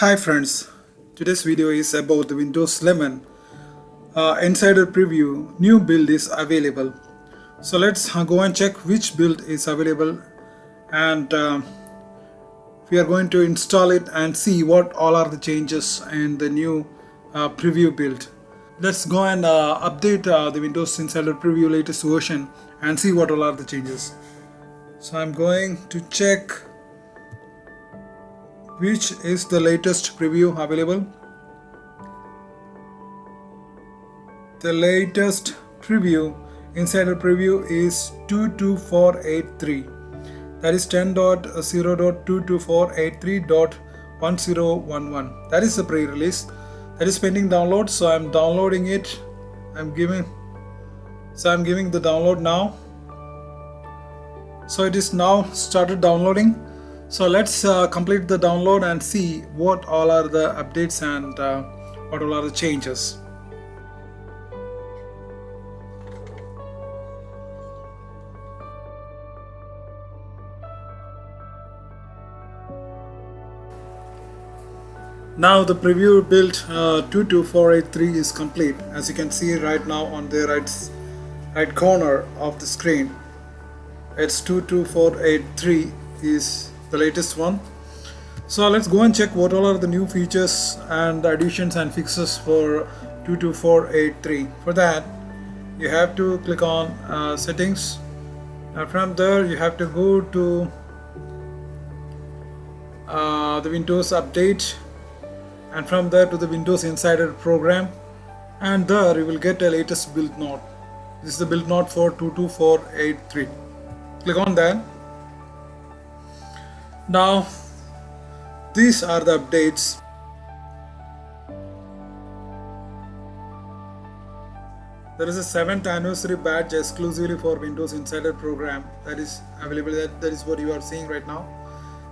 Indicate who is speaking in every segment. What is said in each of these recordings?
Speaker 1: Hi friends, today's video is about the Windows 11 Insider Preview. New build is available. So let's go and check which build is available, and we are going to install it and see what all are the changes in the new preview build. Let's go and update the Windows Insider Preview latest version and see what all are the changes. So I'm going to check which is the latest preview available. The latest preview, Insider Preview, is 22483. That is 10.0.22483.1011. That is the pre-release. That is pending download. So I'm downloading it. I'm giving the download now. So it is now started downloading. So let's complete the download and see what all are the updates and what all are the changes. Now the preview build 22483 is complete. As you can see right now on the right corner of the screen, it's 22483 is the latest one. So let's go and check what all are the new features and additions and fixes for 22483. For that, you have to click on settings, and from there you have to go to the Windows Update, and from there to the Windows Insider program, and there you will get a latest build note. This is the build note for 22483. Click on that. Now these are the updates. There is a 7th anniversary badge exclusively for Windows Insider program that is available. That is what you are seeing right now.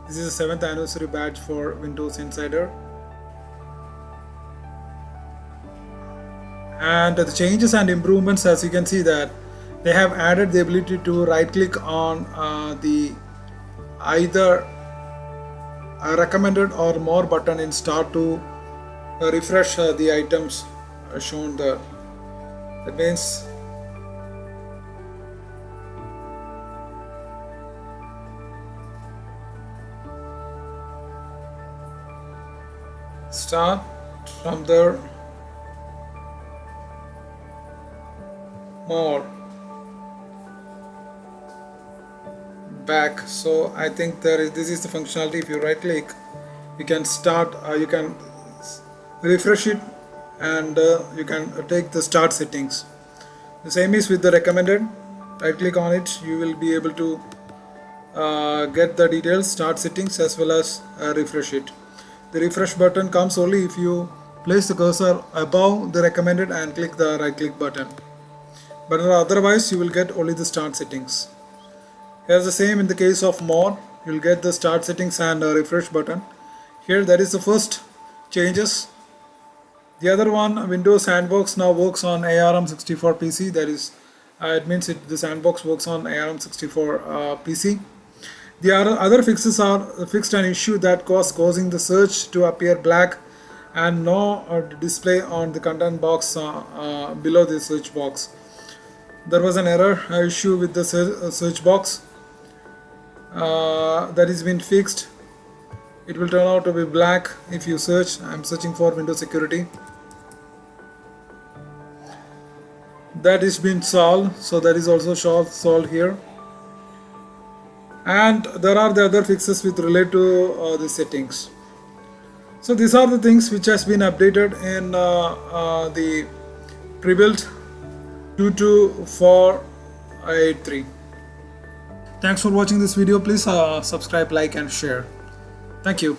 Speaker 1: This is a 7th anniversary badge for Windows Insider. And the changes and improvements, as you can see, that they have added the ability to right click on the either recommended or more button in start to refresh the items shown there. That means start from there, more, back. So I think this is the functionality. If you right click, you can start, you can refresh it, and you can take the start settings. The same is with the recommended. Right click on it, you will be able to get the details, start settings, as well as refresh it. The refresh button comes only if you place the cursor above the recommended and click the right click button, but otherwise you will get only the start settings. Here's the same in the case of more. You'll get the start settings and refresh button. Here, that is the first changes. The other one, Windows Sandbox now works on ARM64 PC. That is, it means the Sandbox works on ARM64 PC. The other fixes are fixed an issue that causing the search to appear black and no display on the content box below the search box. There was an error issue with the search box. That has been fixed. It will turn out to be black if you search. I'm searching for Windows Security. That is been solved, so that is also solved here. And there are the other fixes with relate to the settings. So these are the things which has been updated in the pre-built 22483. Thanks for watching this video. Please subscribe, like and share. Thank you.